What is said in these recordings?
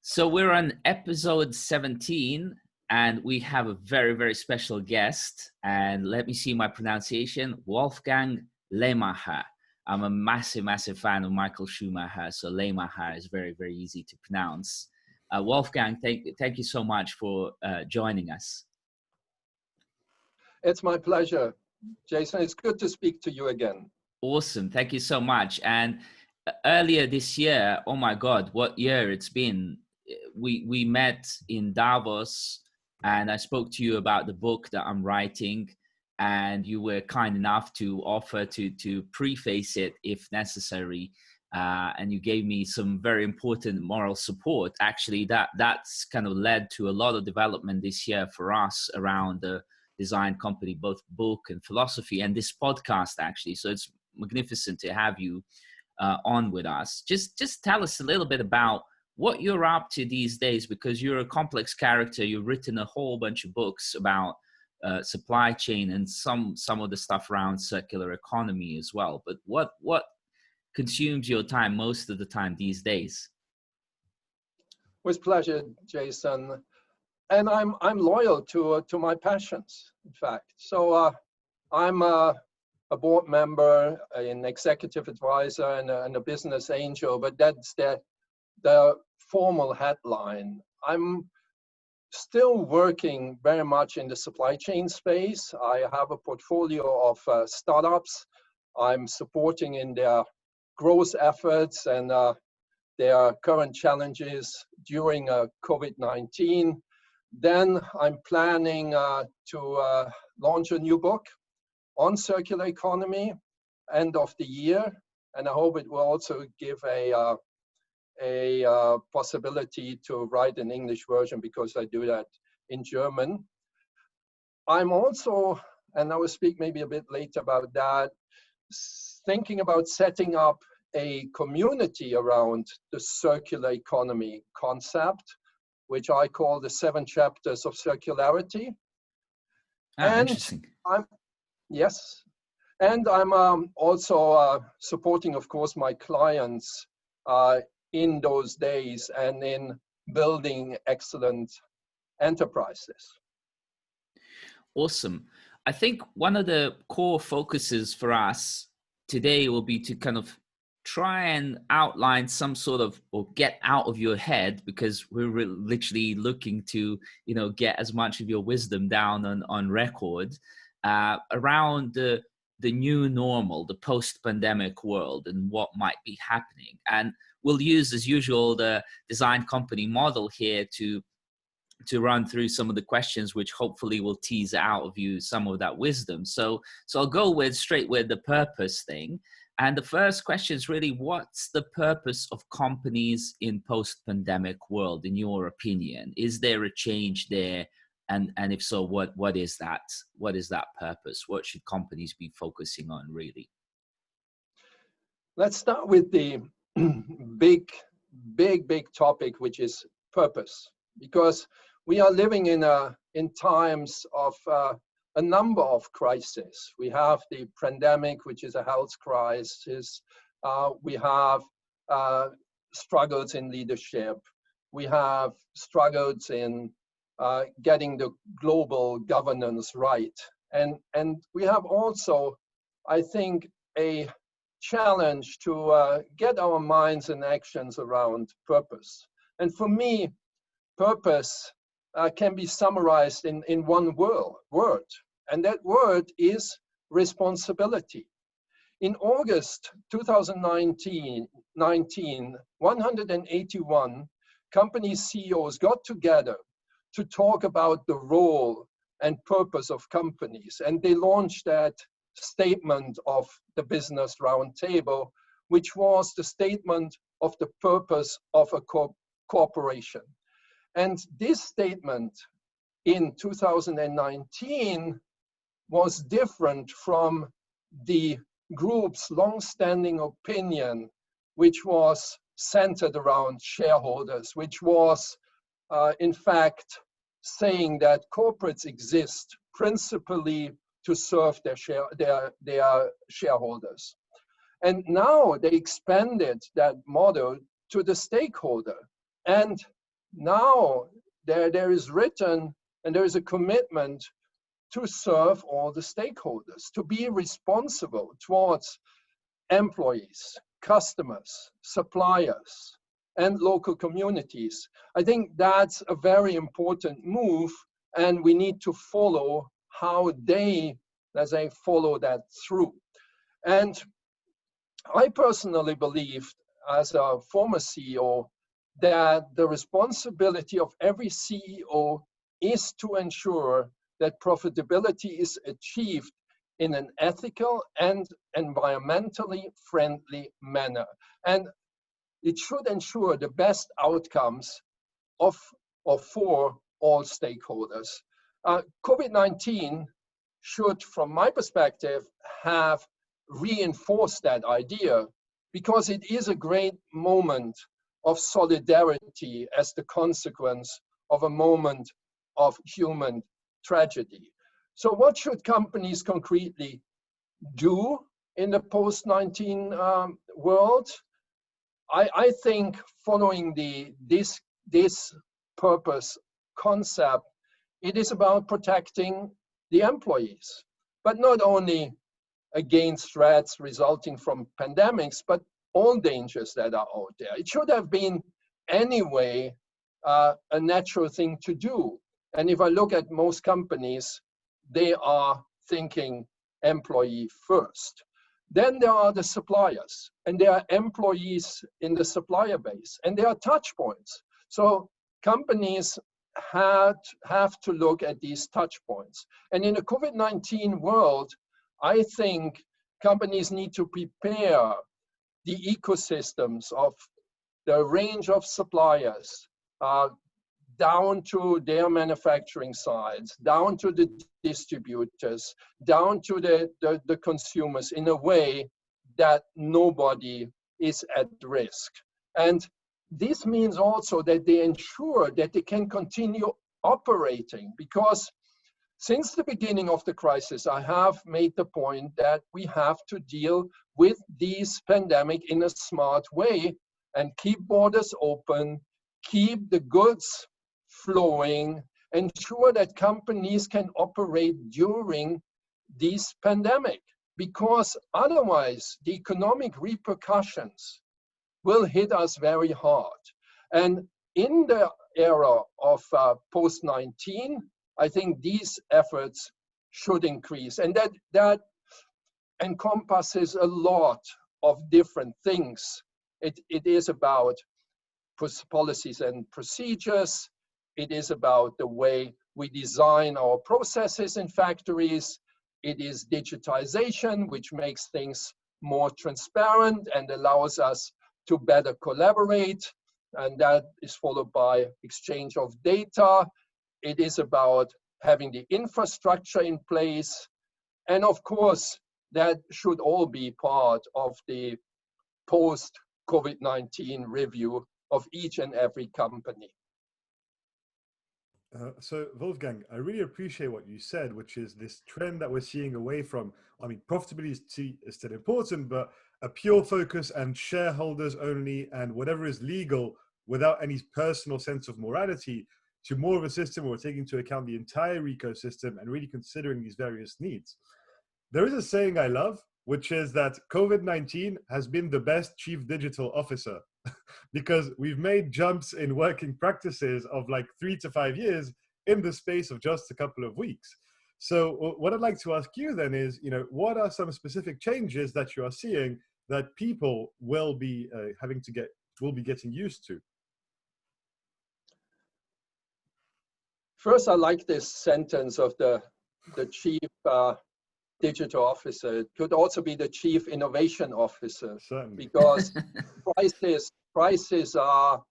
So we're on episode 17 and we have a very, very special guest. And let me see my pronunciation, Wolfgang Lehmacher. I'm a massive, massive fan of Michael Schumacher. So Lehmacher is very, very easy to pronounce. Wolfgang, thank you so much for joining us. It's my pleasure, Jason. It's good to speak to you again. Awesome. Thank you so much. And earlier this year, oh my God, what year it's been. We met in Davos and I spoke to you about the book that I'm writing, and you were kind enough to offer to preface it if necessary. And you gave me some very important moral support. Actually, that's kind of led to a lot of development this year for us around the design company, both book and philosophy, and this podcast actually. So it's magnificent to have you on with us. Just tell us a little bit about what you're up to these days, because you're a complex character. You've written a whole bunch of books about supply chain and some of the stuff around circular economy as well. But what consumes your time most of the time these days? With pleasure, Jason. And I'm loyal to my passions, in fact. So I'm a board member, an executive advisor, and a business angel. But that's the formal headline. I'm still working very much in the supply chain space. I have a portfolio of startups I'm supporting in their growth efforts and their current challenges during COVID-19. Then I'm planning to launch a new book on circular economy end of the year, and I hope it will also give a possibility to write an English version, because I do that in German. I'm also, and I will speak maybe a bit later about that, thinking about setting up a community around the circular economy concept, which I call the 7 chapters of circularity. Interesting. Yes. And I'm also supporting, of course, my clients in those days and in building excellent enterprises. Awesome. I think one of the core focuses for us today will be to kind of try and outline some sort of, or get out of your head, because we're literally looking to, get as much of your wisdom down on record around the new normal, the post-pandemic world, and what might be happening. And we'll use, as usual, the design company model here to run through some of the questions, which hopefully will tease out of you some of that wisdom. So I'll go straight with the purpose thing. And the first question is really, what's the purpose of companies in post-pandemic world, in your opinion? Is there a change there? And if so, what is that? What is that purpose? What should companies be focusing on, really? Let's start with the big topic, which is purpose, because we are living in times of a number of crises. We have the pandemic, which is a health crisis. We have struggles in leadership. We have struggles in getting the global governance right. And we have also, I think, a challenge to get our minds and actions around purpose. And for me, purpose can be summarized in one word, and that word is responsibility. In August 2019, 181 company CEOs got together to talk about the role and purpose of companies, and they launched that statement of the Business Roundtable, which was the statement of the purpose of a corporation. And this statement in 2019 was different from the group's long-standing opinion, which was centered around shareholders, which was in fact saying that corporates exist principally to serve their shareholders. And now they expanded that model to the stakeholder. And now there is written and there is a commitment to serve all the stakeholders, to be responsible towards employees, customers, suppliers, and local communities. I think that's a very important move, and we need to follow how they, let's say, follow that through. And I personally believe, as a former CEO, that the responsibility of every CEO is to ensure that profitability is achieved in an ethical and environmentally friendly manner. And it should ensure the best outcomes of or for all stakeholders. COVID-19 should, from my perspective, have reinforced that idea, because it is a great moment of solidarity as the consequence of a moment of human tragedy. So what should companies concretely do in the post-19 world? I think following this purpose concept, it is about protecting the employees, but not only against threats resulting from pandemics, but all dangers that are out there. It should have been anyway a natural thing to do. And if I look at most companies, they are thinking employee first. Then there are the suppliers, and there are employees in the supplier base, and there are touch points. So companies have to look at these touch points. And in a COVID-19 world, I think companies need to prepare the ecosystems of the range of suppliers, down to their manufacturing sites, down to the distributors, down to the consumers, in a way that nobody is at risk. And this means also that they ensure that they can continue operating, because since the beginning of the crisis, I have made the point that we have to deal with this pandemic in a smart way and keep borders open, keep the goods flowing, ensure that companies can operate during this pandemic, because otherwise the economic repercussions will hit us very hard. And in the era of post-19, I think these efforts should increase, and that encompasses a lot of different things. It is about policies and procedures. It is about the way we design our processes in factories. It is digitization, which makes things more transparent and allows us to better collaborate. And that is followed by exchange of data. It is about having the infrastructure in place. And of course, that should all be part of the post-COVID-19 review of each and every company. So Wolfgang, I really appreciate what you said, which is this trend that we're seeing away from, I mean, profitability is still important, but a pure focus and shareholders only and whatever is legal without any personal sense of morality, to more of a system where we're taking into account the entire ecosystem and really considering these various needs. There is a saying I love, which is that COVID-19 has been the best chief digital officer because we've made jumps in working practices of like 3 to 5 years in the space of just a couple of weeks. So what I'd like to ask you then is, what are some specific changes that you are seeing that people will be getting used to? First, I like this sentence of the chief digital officer. It could also be the chief innovation officer. Certainly. Because crises are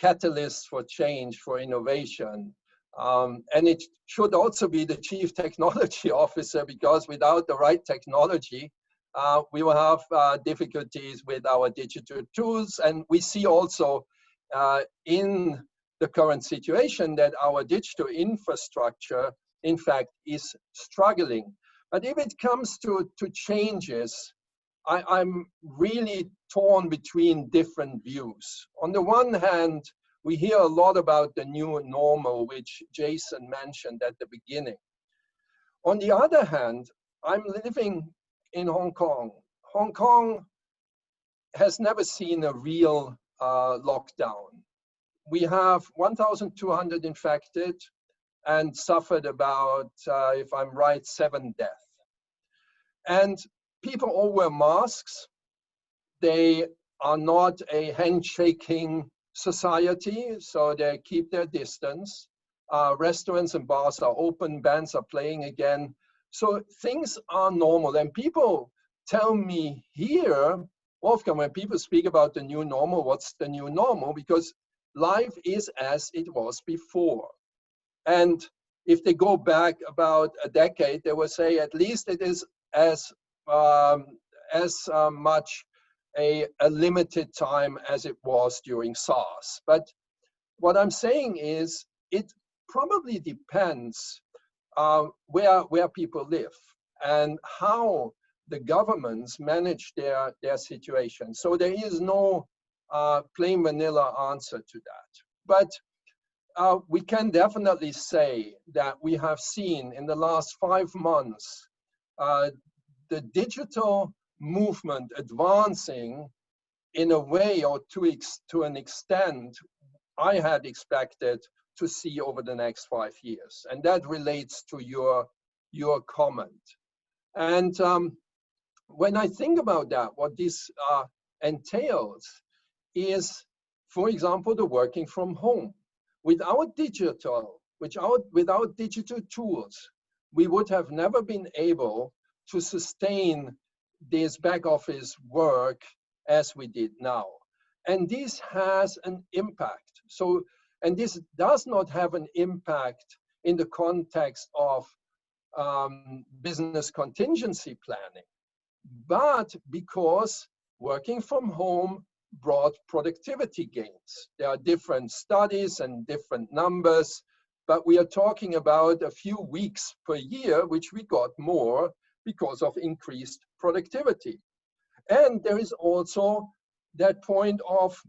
catalysts for change, for innovation. And it should also be the chief technology officer, because without the right technology, we will have difficulties with our digital tools. And we see also in the current situation that our digital infrastructure, in fact, is struggling. But if it comes to changes, I'm really torn between different views. On the one hand, we hear a lot about the new normal, which Jason mentioned at the beginning. On the other hand, I'm living in Hong Kong. Hong Kong has never seen a real lockdown. We have 1,200 infected and suffered about, if I'm right, 7 deaths. And people all wear masks. They are not a handshaking society, so they keep their distance. Restaurants and bars are open, bands are playing again. So things are normal. And people tell me here, Wolfgang, when people speak about the new normal, what's the new normal? Because life is as it was before. And if they go back about a decade, they will say at least it is as much a limited time as it was during SARS. But what I'm saying is it probably depends where people live and how the governments manage their situation. So there is no plain vanilla answer to that. But we can definitely say that we have seen in the last 5 months the digital movement advancing in a way or to an extent I had expected to see over the next 5 years. And that relates to your comment. And when I think about that, what this entails is, for example, the working from home. Without digital tools, we would have never been able to sustain this back office work as we did now. And this has an impact. So, and this does not have an impact in the context of business contingency planning, but because working from home brought productivity gains. There are different studies and different numbers, but we are talking about a few weeks per year, which we got more because of increased productivity. And there is also that point of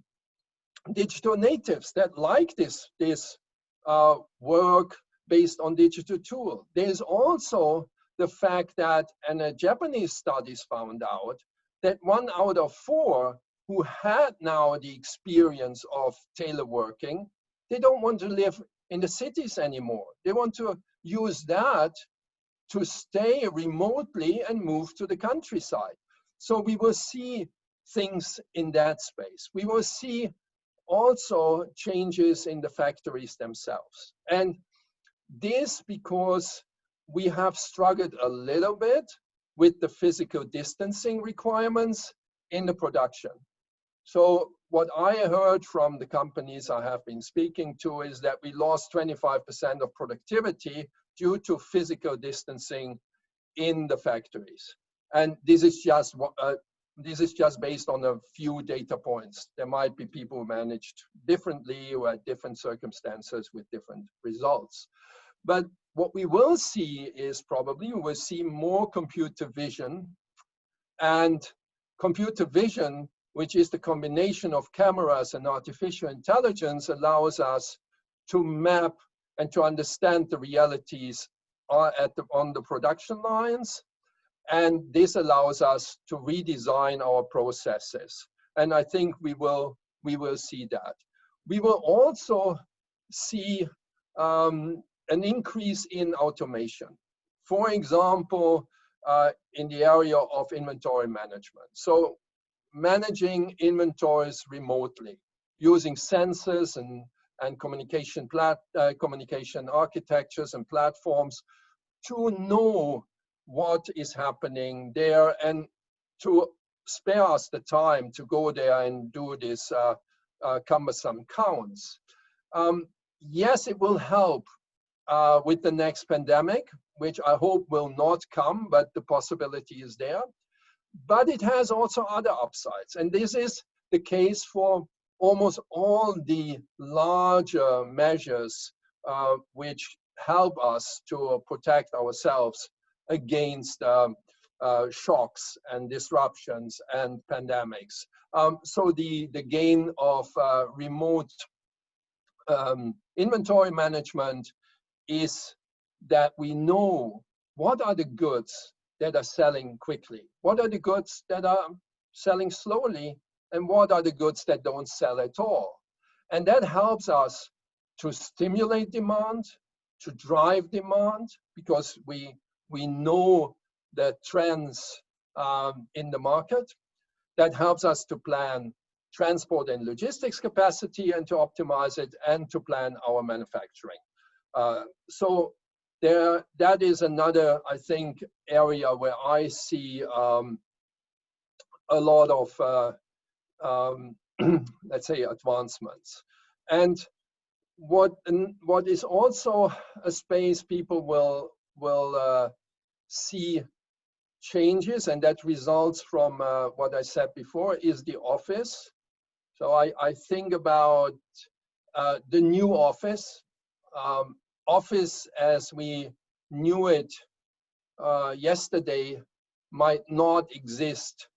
digital natives that like this work based on digital tool. There's also the fact that, and a Japanese studies found out, that 1 out of 4 who had now the experience of teleworking, they don't want to live in the cities anymore. They want to use that to stay remotely and move to the countryside. So we will see things in that space. We will see also changes in the factories themselves. And this because we have struggled a little bit with the physical distancing requirements in the production. So what I heard from the companies I have been speaking to is that we lost 25% of productivity due to physical distancing in the factories. And this is just based on a few data points. There might be people who managed differently or at different circumstances with different results. But what we will see is probably we will see more computer vision, and computer vision, which is the combination of cameras and artificial intelligence, allows us to map and to understand the realities on the production lines. And this allows us to redesign our processes. And I think we will see that. We will also see an increase in automation. For example, in the area of inventory management. So managing inventories remotely, using sensors and communication architectures and platforms to know what is happening there and to spare us the time to go there and do this cumbersome counts. Yes, it will help with the next pandemic, which I hope will not come, but the possibility is there. But it has also other upsides. And this is the case for almost all the larger measures which help us to protect ourselves against shocks and disruptions and pandemics. So the gain of remote inventory management is that we know what are the goods that are selling quickly, what are the goods that are selling slowly, and what are the goods that don't sell at all. And that helps us to stimulate demand, to drive demand, because we know the trends in the market. That helps us to plan transport and logistics capacity and to optimize it and to plan our manufacturing. So that is another, I think, area where I see a lot of, let's say, advancements. And what is also a space people will see changes, and that results from what I said before, is the office. So I think about the new office. Office as we knew it yesterday might not exist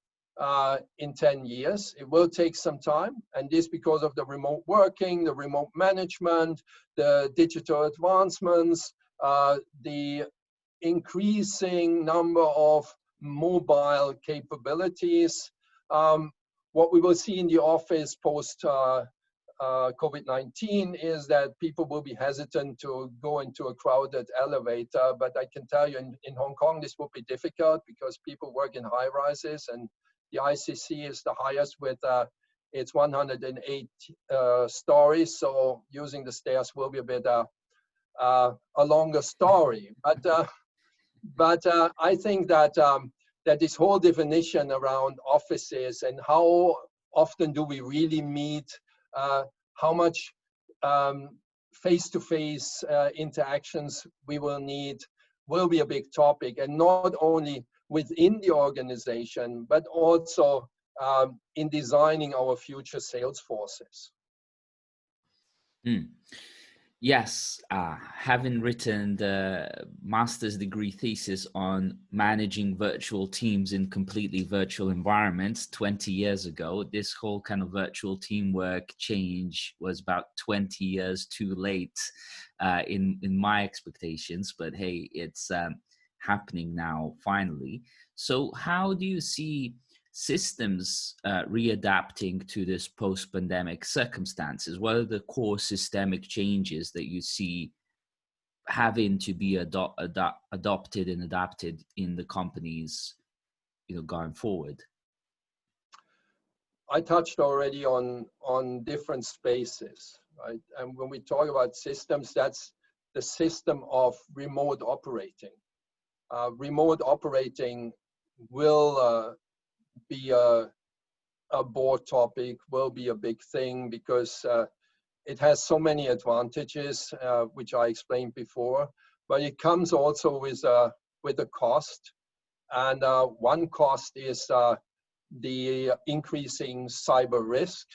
in 10 years. It will take some time, and this because of the remote working, the remote management, the digital advancements, the increasing number of mobile capabilities. What we will see in the office post COVID-19 is that people will be hesitant to go into a crowded elevator, but I can tell you in Hong Kong this will be difficult because people work in high rises, and the ICC is the highest with it's 108 stories, so using the stairs will be a bit a longer story. But I think that that this whole definition around offices and how often do we really meet, how much face-to-face interactions we will need, will be a big topic, and not only within the organization, but also in designing our future sales forces. Yes, having written the master's degree thesis on managing virtual teams in completely virtual environments 20 years ago, this whole kind of virtual teamwork change was about 20 years too late in my expectations. But hey, it's happening now finally. So how do you see systems readapting to this post-pandemic circumstances? What are the core systemic changes that you see having to be adopted and adapted in the companies, going forward? I touched already on different spaces, right? And when we talk about systems, that's the system of remote operating. Remote operating will be a board topic, will be a big thing, because it has so many advantages, which I explained before, but it comes also with a cost. And one cost is the increasing cyber risk.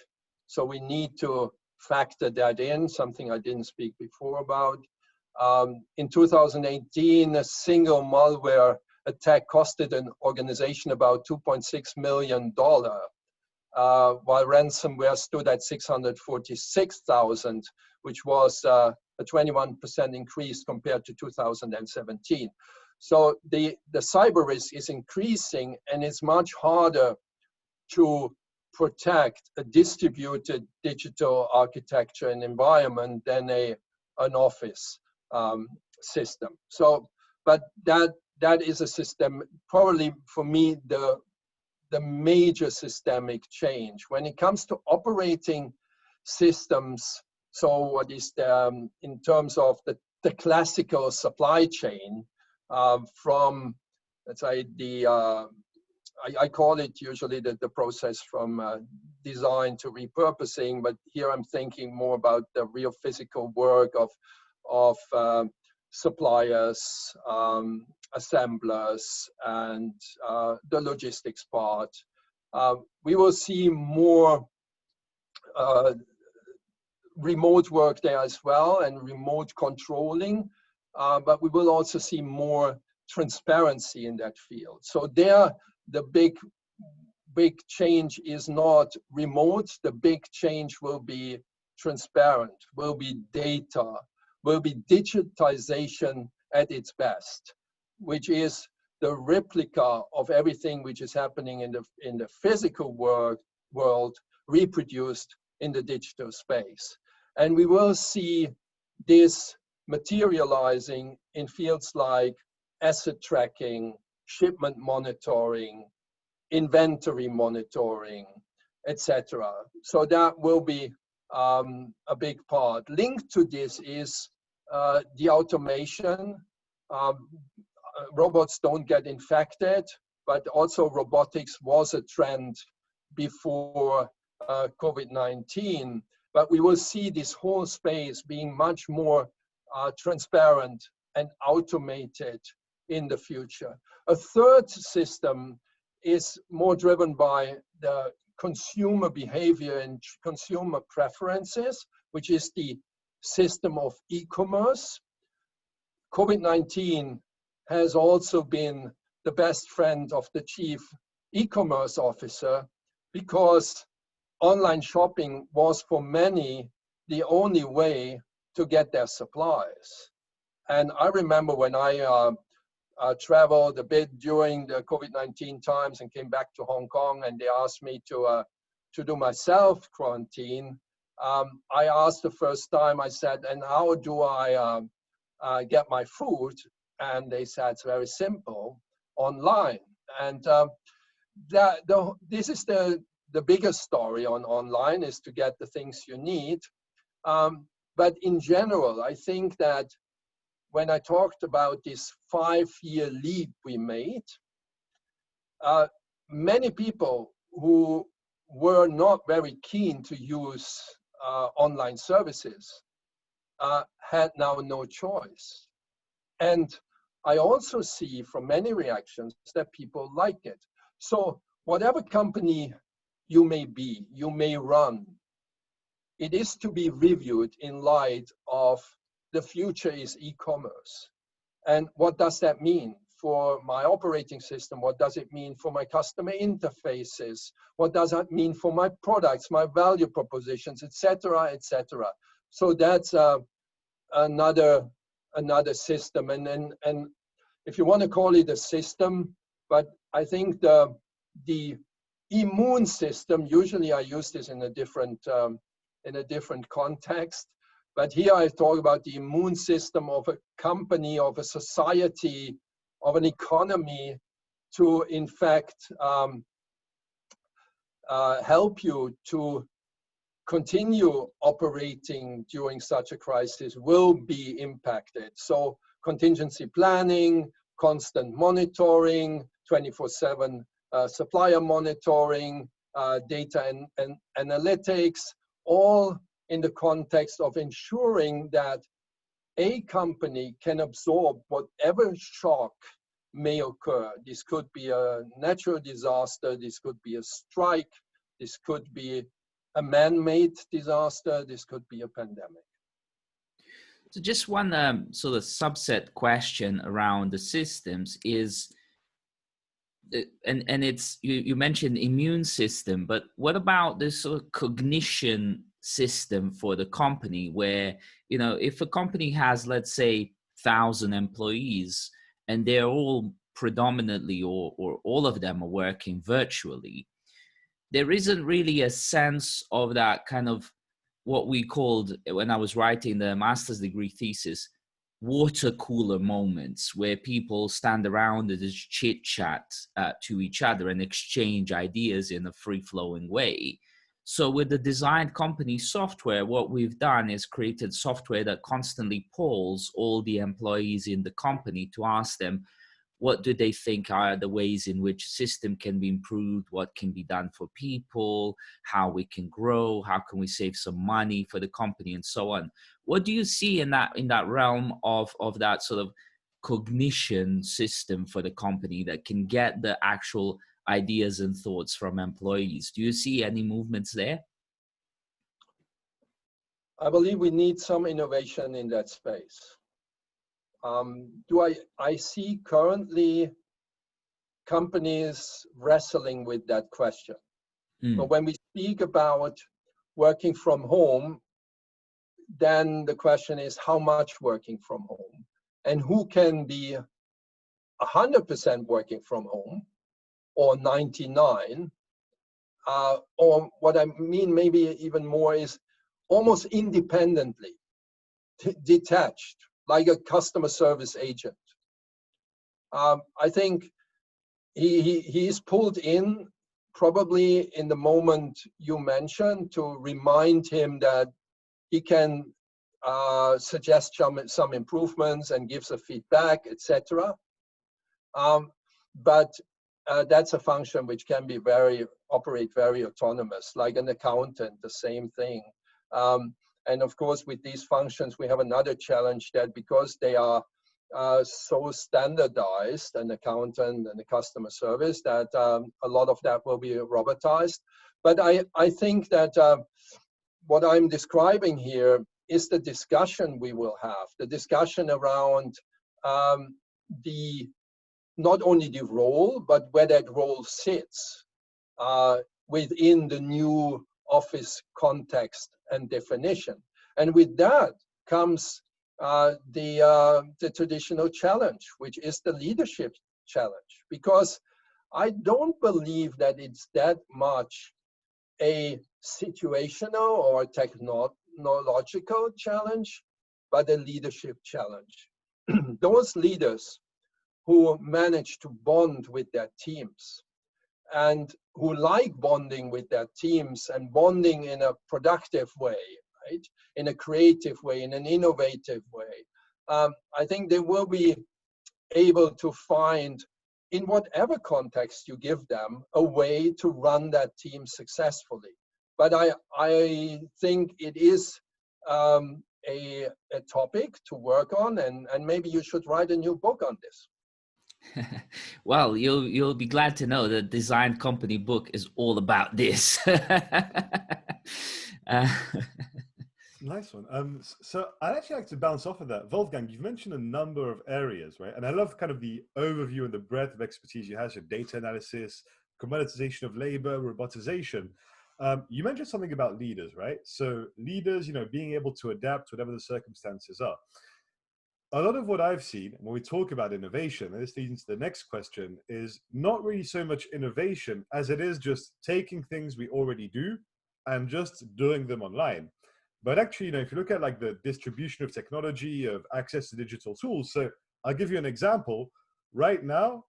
So we need to factor that in, something I didn't speak before about. In 2018, a single malware attack costed an organization about $2.6 million, while ransomware stood at $646,000, which was a 21% increase compared to 2017. So the cyber risk is increasing, and it's much harder to protect a distributed digital architecture and environment than an office system. So, but that is a system, probably for me, the major systemic change. When it comes to operating systems, so what is in terms of the classical supply chain, from, let's say, I call it usually the process from design to repurposing, but here I'm thinking more about the real physical work of suppliers, assemblers, and the logistics part. We will see more remote work there as well, and remote controlling, but we will also see more transparency in that field. So there, the big change is not remote. The big change will be transparent, will be data, will be digitization at its best, which is the replica of everything which is happening in the physical world reproduced in the digital space. And we will see this materializing in fields like asset tracking, shipment monitoring, inventory monitoring, etc. So that will be a big part. Linked to this is the automation. Robots don't get infected, but also robotics was a trend before COVID-19. But we will see this whole space being much more transparent and automated in the future. A third system is more driven by the consumer behavior and consumer preferences, which is the system of e-commerce. COVID-19 has also been the best friend of the chief e-commerce officer, because online shopping was for many the only way to get their supplies. And I remember when I traveled a bit during the COVID-19 times and came back to Hong Kong, and they asked me to do my self-quarantine. I asked the first time, I said, and how do I get my food? And they said, it's very simple, online. And this is the biggest story on online, is to get the things you need. But in general, I think that when I talked about this 5-year leap we made, many people who were not very keen to use online services had now no choice. And I also see from many reactions that people like it. So whatever company you may be, you may run, it is to be reviewed in light of the future is e-commerce. And what does that mean for my operating system? What does it mean for my customer interfaces? What does that mean for my products, my value propositions, etc., etc.? So that's another system. And if you want to call it a system, but I think the immune system, usually I use this in a different context, but here I talk about the immune system of a company, of a society, of an economy, to in fact help you to continue operating during such a crisis will be impacted. So contingency planning, constant monitoring, 24/7 supplier monitoring, data and analytics, all in the context of ensuring that a company can absorb whatever shock may occur. This could be a natural disaster, this could be a strike, this could be a man-made disaster, this could be a pandemic. So just one sort of subset question around the systems is, and it's, you mentioned immune system, but what about this sort of cognition system for the company, where, you know, if a company has, let's say, 1,000 employees and they're all predominantly or all of them are working virtually, there isn't really a sense of that kind of what we called, when I was writing the master's degree thesis, water cooler moments, where people stand around and just chit chat to each other and exchange ideas in a free flowing way. So with the designed company software, what we've done is created software that constantly polls all the employees in the company to ask them, what do they think are the ways in which system can be improved, what can be done for people, how we can grow, how can we save some money for the company, and so on. What do you see in that realm of that sort of cognition system for the company that can get the actual ideas and thoughts from employees? Do you see any movements there? I believe we need some innovation in that space. I see currently companies wrestling with that question. But when we speak about working from home, then the question is how much working from home, and who can be 100% working from home or 99, or what I mean maybe even more is almost independently, detached, like a customer service agent. I think he is pulled in probably in the moment you mentioned to remind him that he can suggest some improvements and gives a feedback, etc. But that's a function which can be operate very autonomous, like an accountant, the same thing. And of course, with these functions, we have another challenge that because they are so standardized, an accountant and a customer service, that a lot of that will be robotized. But I think that what I'm describing here is the discussion we will have, the discussion around not only the role, but where that role sits within the new office context and definition. And with that comes the traditional challenge, which is the leadership challenge, because I don't believe that it's that much a situational or technological challenge, but a leadership challenge. Those leaders who manage to bond with their teams and who like bonding with their teams and bonding in a productive way, right? In a creative way, in an innovative way. I think they will be able to find, in whatever context you give them, a way to run that team successfully. But I think it is a topic to work on, and maybe you should write a new book on this. Well, you'll be glad to know the Design Company book is all about this. Nice one. So I'd actually like to bounce off of that. Wolfgang, you've mentioned a number of areas, right? And I love kind of the overview and the breadth of expertise you have, so data analysis, commoditization of labor, robotization. You mentioned something about leaders, right? So leaders, being able to adapt whatever the circumstances are. A lot of what I've seen when we talk about innovation, and this leads into the next question, is not really so much innovation as it is just taking things we already do and just doing them online. But actually, if you look at like the distribution of technology, of access to digital tools, so I'll give you an example. Right now,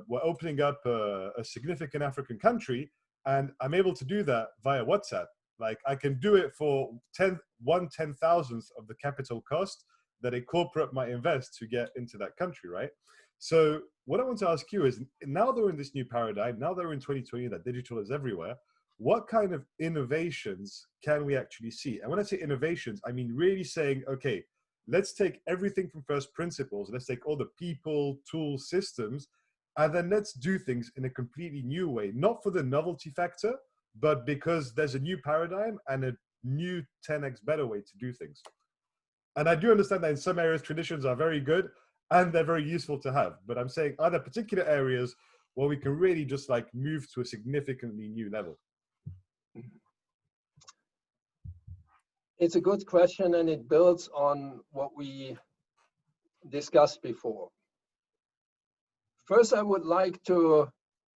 we're opening up a significant African country, and I'm able to do that via WhatsApp. Like I can do it for 1/10,000th of the capital cost that a corporate might invest to get into that country, right? So what I want to ask you is, now that we're in this new paradigm, now that we're in 2020, that digital is everywhere, what kind of innovations can we actually see? And when I say innovations, I mean really saying, okay, let's take everything from first principles, let's take all the people, tools, systems, and then let's do things in a completely new way, not for the novelty factor, but because there's a new paradigm and a new 10x better way to do things. And I do understand that in some areas, traditions are very good and they're very useful to have. But I'm saying, are there particular areas where we can really just like move to a significantly new level? It's a good question, and it builds on what we discussed before. First, I would like to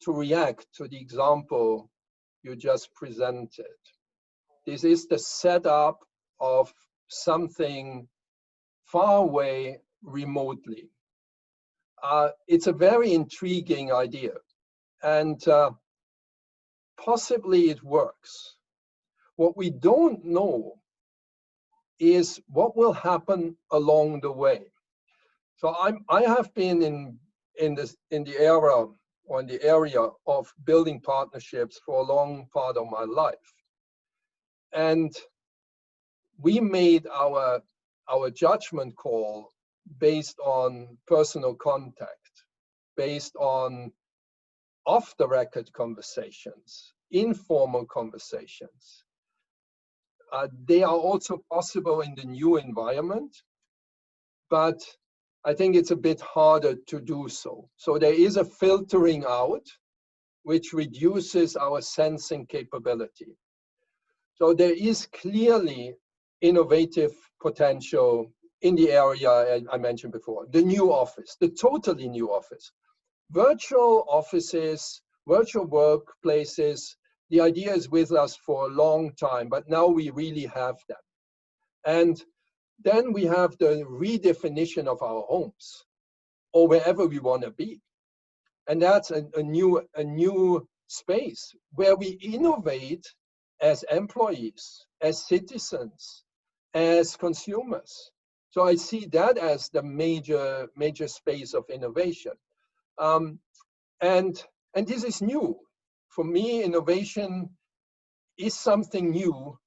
react to the example you just presented. This is the setup of something far away remotely. It's a very intriguing idea, and possibly it works. What we don't know is what will happen along the way. So I have been in the area of building partnerships for a long part of my life, and we made our judgment call based on personal contact, based on off-the-record conversations, informal conversations. They are also possible in the new environment, but I think it's a bit harder to do so. So there is a filtering out, which reduces our sensing capability. So there is clearly innovative potential in the area I mentioned before, the new office, the totally new office. Virtual offices, virtual workplaces, the idea is with us for a long time, but now we really have them. And then we have the redefinition of our homes or wherever we want to be. And that's a new space where we innovate as employees, as citizens, as consumers. So I see that as the major space of innovation. And this is new. For me, innovation is something new,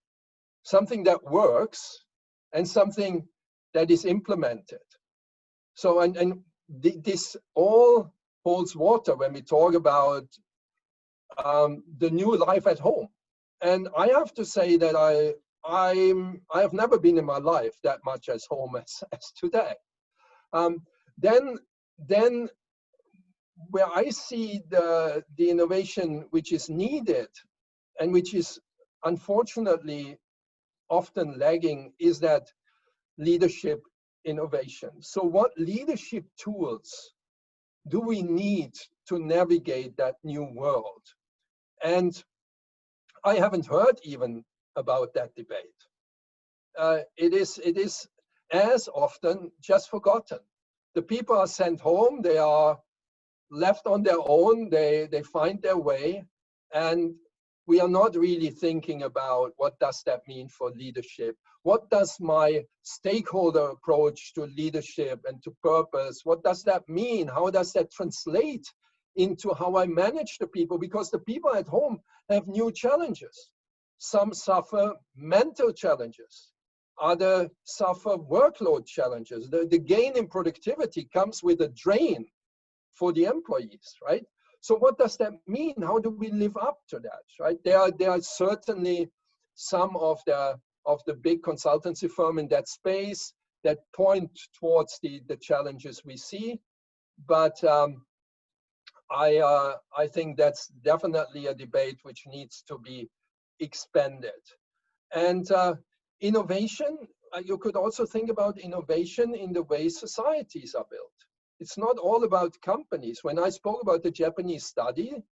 something that works, and something that is implemented. So, and this all holds water when we talk about the new life at home. And I have to say that I have never been in my life that much as home as today. Then where I see the innovation which is needed and which is unfortunately often lagging is that leadership innovation. So what leadership tools do we need to navigate that new world? And I haven't heard even about that debate. It is as often just forgotten. The people are sent home, they are left on their own, they find their way, and we are not really thinking about what does that mean for leadership? What does my stakeholder approach to leadership and to purpose, what does that mean? How does that translate into how I manage the people? Because the people at home have new challenges. Some suffer mental challenges. Others suffer workload challenges. The gain in productivity comes with a drain for the employees, right? So what does that mean? How do we live up to that, right? There are certainly some of the big consultancy firm in that space that point towards the challenges we see, but I think that's definitely a debate which needs to be expanded. And innovation, you could also think about innovation in the way societies are built. It's not all about companies. When I spoke about the Japanese study,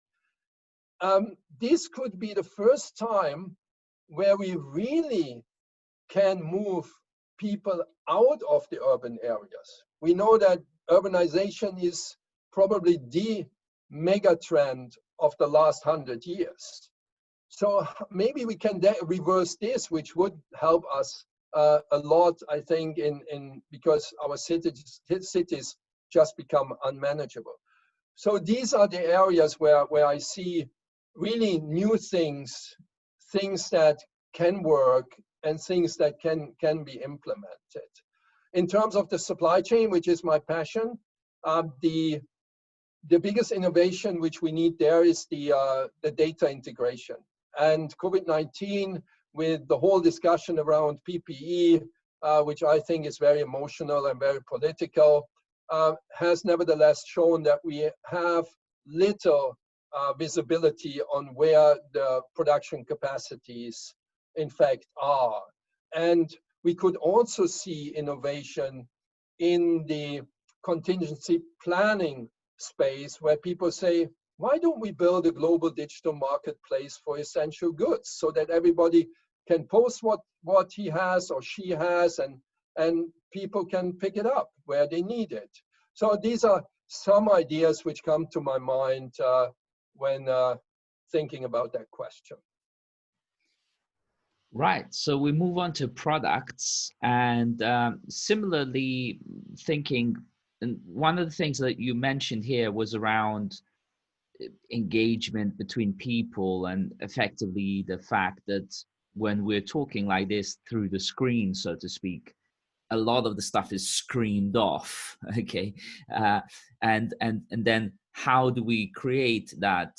this could be the first time where we really can move people out of the urban areas. We know that urbanization is probably the mega trend of the last 100 years. So maybe we can reverse this, which would help us a lot, I think, because our cities just become unmanageable. So these are the areas where I see really new things that can work and things that can be implemented. In terms of the supply chain, which is my passion, the biggest innovation which we need there is the data integration. And COVID-19, with the whole discussion around PPE, which I think is very emotional and very political, has nevertheless shown that we have little visibility on where the production capacities in fact are. And we could also see innovation in the contingency planning space where people say, why don't we build a global digital marketplace for essential goods so that everybody can post what he has or she has and people can pick it up where they need it. So these are some ideas which come to my mind when thinking about that question. Right. So we move on to products, and similarly thinking, and one of the things that you mentioned here was around engagement between people, and effectively the fact that when we're talking like this through the screen, so to speak, a lot of the stuff is screened off. Okay. And then how do we create that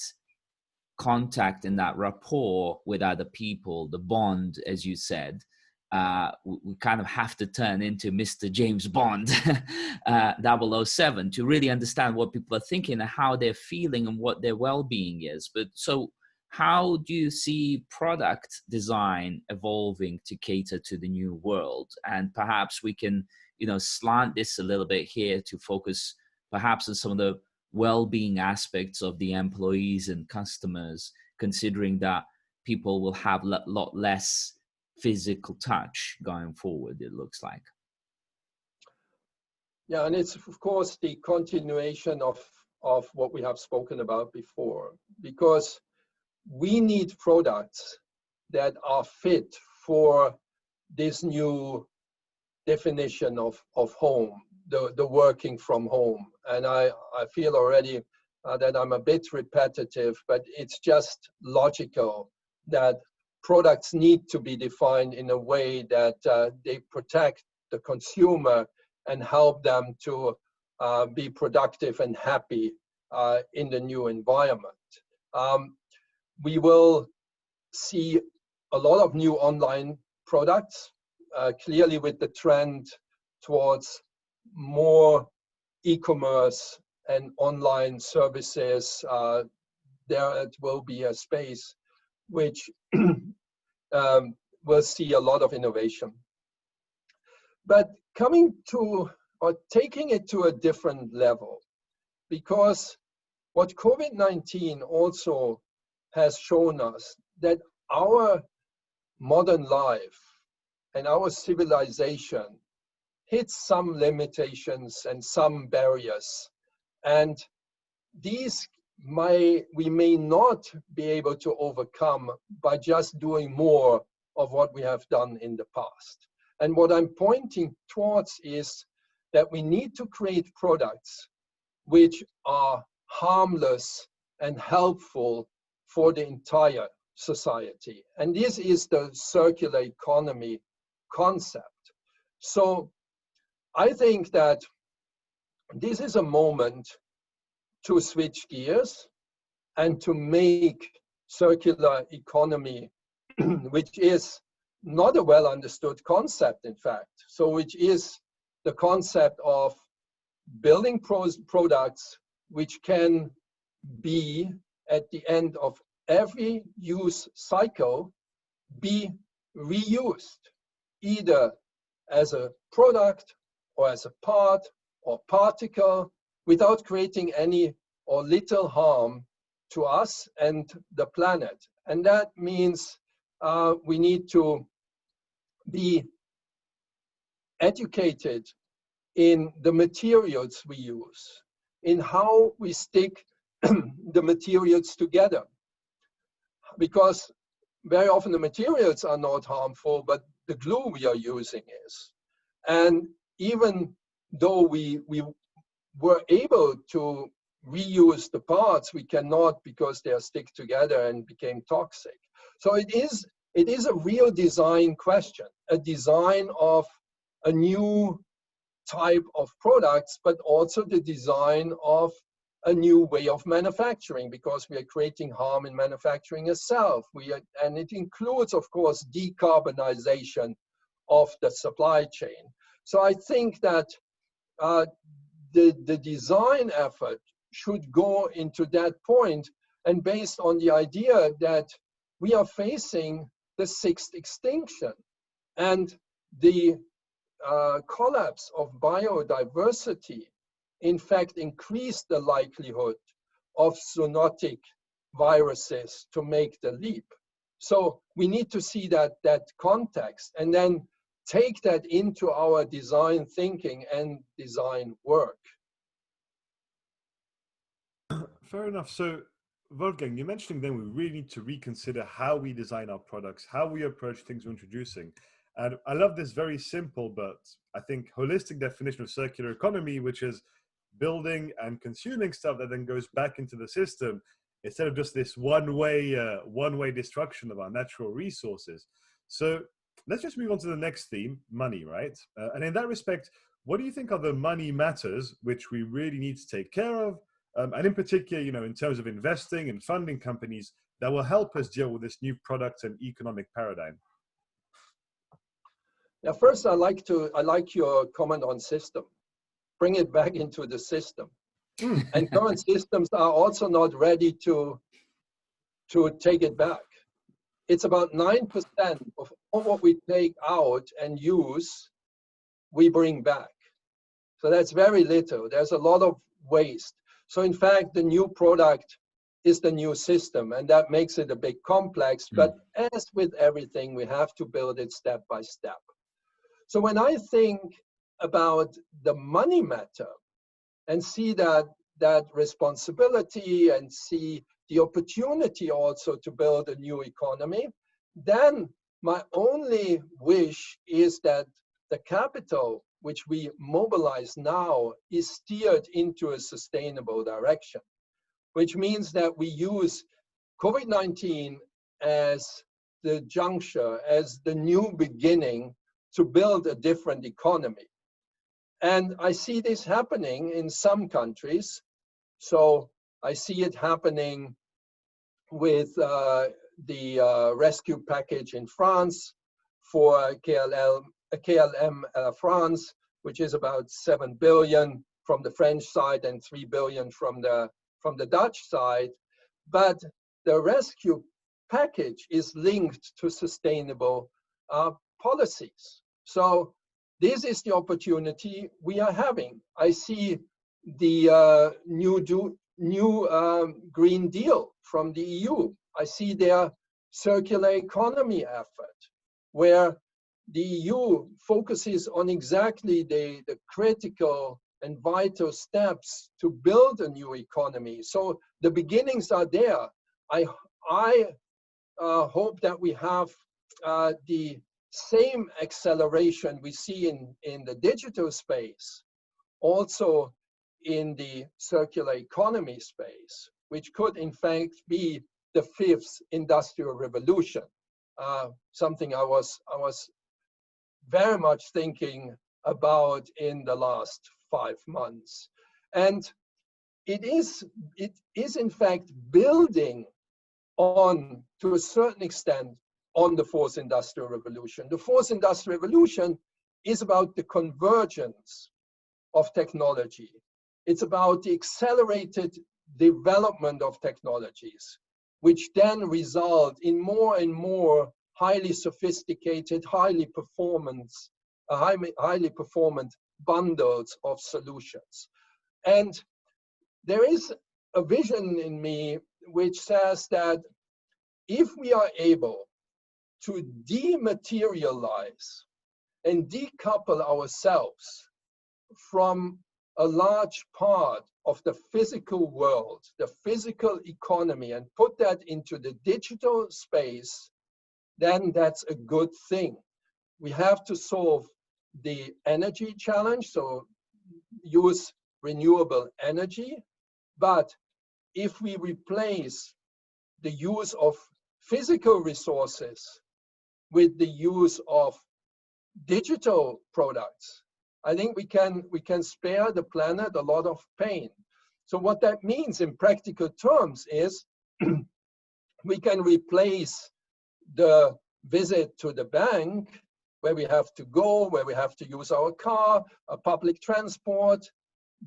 contact and that rapport with other people, the bond, as you said? We kind of have to turn into Mr. James Bond 007 to really understand what people are thinking and how they're feeling and what their well-being is. But so how do you see product design evolving to cater to the new world? And perhaps we can, slant this a little bit here to focus perhaps on some of the well-being aspects of the employees and customers, considering that people will have a lot less physical touch going forward, it looks like. Yeah, and it's of course the continuation of what we have spoken about before, because we need products that are fit for this new definition of home, the working from home. And I feel already that I'm a bit repetitive, but it's just logical that products need to be defined in a way that they protect the consumer and help them to be productive and happy in the new environment. We will see a lot of new online products, clearly with the trend towards more e-commerce and online services. There it will be a space which will see a lot of innovation. But coming to, or taking it to a different level, because what COVID-19 also has shown us, that our modern life and our civilization hits some limitations and some barriers. And these we may not be able to overcome by just doing more of what we have done in the past. And what I'm pointing towards is that we need to create products which are harmless and helpful for the entire society. And this is the circular economy concept. So I think that this is a moment to switch gears and to make circular economy, which is not a well understood concept, in fact. So which is the concept of building products which can be, at the end of every use cycle, be reused, either as a product or as a part or particle, without creating any or little harm to us and the planet. And that means we need to be educated in the materials we use, in how we stick the materials together. Because very often the materials are not harmful, but the glue we are using is. And even though we were able to reuse the parts, we cannot, because they are stick together and became toxic. So it is a real design question, a design of a new type of products, but also the design of a new way of manufacturing, because we are creating harm in manufacturing itself. And it includes, of course, decarbonization of the supply chain. So I think that the design effort should go into that point, and based on the idea that we are facing the sixth extinction, and the collapse of biodiversity in fact increased the likelihood of zoonotic viruses to make the leap. So we need to see that context and then take that into our design thinking and design work. Fair enough. So Wolfgang, you're mentioning then we really need to reconsider how we design our products, how we approach things we're introducing. And I love this very simple, but I think holistic definition of circular economy, which is building and consuming stuff that then goes back into the system, instead of just this one-way destruction of our natural resources. So let's just move on to the next theme, money, right? And in that respect, what do you think are the money matters which we really need to take care of? And in particular, in terms of investing and funding companies that will help us deal with this new product and economic paradigm? Yeah, first I like your comment on system. Bring it back into the system. And current systems are also not ready to to take it back. It's about 9% of all what we take out and use, we bring back. So that's very little. There's a lot of waste. So in fact, the new product is the new system, and that makes it a bit complex. But as with everything, we have to build it step by step. So when I think about the money matter and see that responsibility and see the opportunity also to build a new economy, then my only wish is that the capital which we mobilize now is steered into a sustainable direction, which means that we use COVID-19 as the juncture, as the new beginning to build a different economy. And I see this happening in some countries. So I see it happening with the rescue package in France for KLM France, which is about 7 billion from the French side and 3 billion from the Dutch side. But the rescue package is linked to sustainable policies. So this is the opportunity we are having. I see the new Green Deal from the EU. I see their circular economy effort, where the EU focuses on exactly the critical and vital steps to build a new economy. So the beginnings are there. I hope that we have the same acceleration we see in the digital space, also in the circular economy space, which could in fact be the 5th industrial revolution, something I was very much thinking about in the last 5 months. And it is in fact building on, to a certain extent, on the 4th industrial revolution. The 4th industrial revolution is about the convergence of technology. It's about the accelerated development of technologies, which then result in more and more highly sophisticated, highly performant bundles of solutions. And there is a vision in me which says that if we are able to dematerialize and decouple ourselves from a large part of the physical world, the physical economy, and put that into the digital space, then that's a good thing. We have to solve the energy challenge, so use renewable energy. But if we replace the use of physical resources with the use of digital products, I think we can spare the planet a lot of pain. So what that means in practical terms is we can replace the visit to the bank, where we have to go, where we have to use our car, a public transport,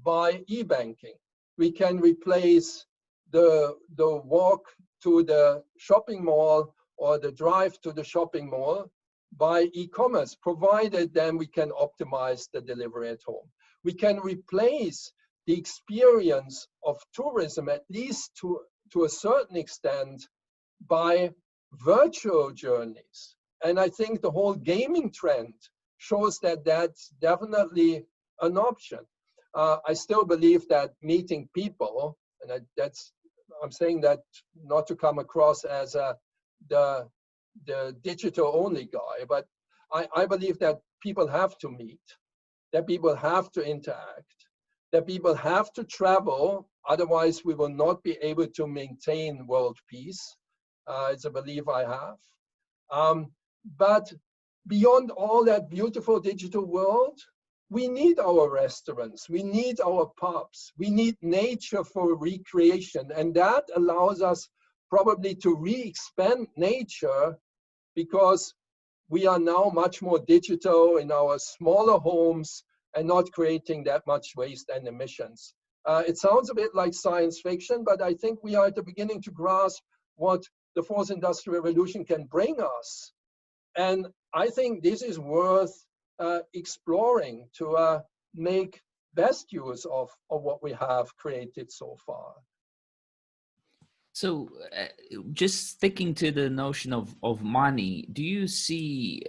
by e-banking. We can replace the walk to the shopping mall or the drive to the shopping mall by e-commerce, provided then we can optimize the delivery at home. We can replace the experience of tourism, at least to a certain extent, by virtual journeys. And I think the whole gaming trend shows that that's definitely an option. I still believe that meeting people, and I'm saying that not to come across as the digital only guy, but I believe that people have to meet, that people have to interact, that people have to travel, otherwise we will not be able to maintain world peace. It's a belief I have. But beyond all that beautiful digital world, we need our restaurants, we need our pubs, we need nature for recreation, and that allows us probably to re-expand nature, because we are now much more digital in our smaller homes and not creating that much waste and emissions. It sounds a bit like science fiction, but I think we are at the beginning to grasp what the fourth industrial revolution can bring us. And I think this is worth exploring to make best use of what we have created so far. So just sticking to the notion of money, do you see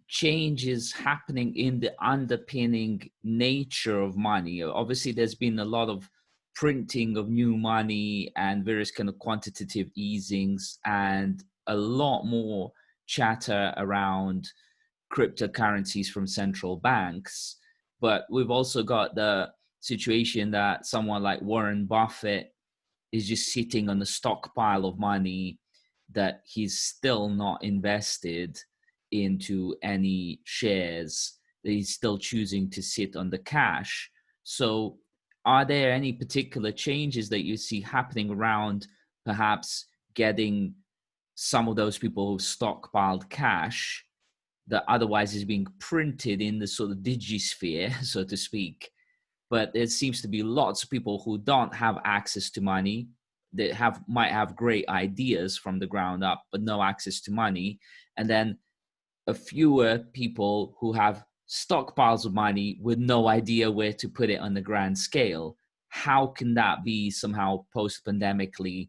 changes happening in the underpinning nature of money? Obviously, there's been a lot of printing of new money and various kind of quantitative easings and a lot more chatter around cryptocurrencies from central banks. But we've also got the situation that someone like Warren Buffett is just sitting on a stockpile of money that he's still not invested into any shares, that he's still choosing to sit on the cash. So are there any particular changes that you see happening around perhaps getting some of those people who stockpiled cash that otherwise is being printed in the sort of digisphere, so to speak? But there seems to be lots of people who don't have access to money, that might have great ideas from the ground up, but no access to money. And then a fewer people who have stockpiles of money with no idea where to put it on the grand scale. How can that be somehow post-pandemically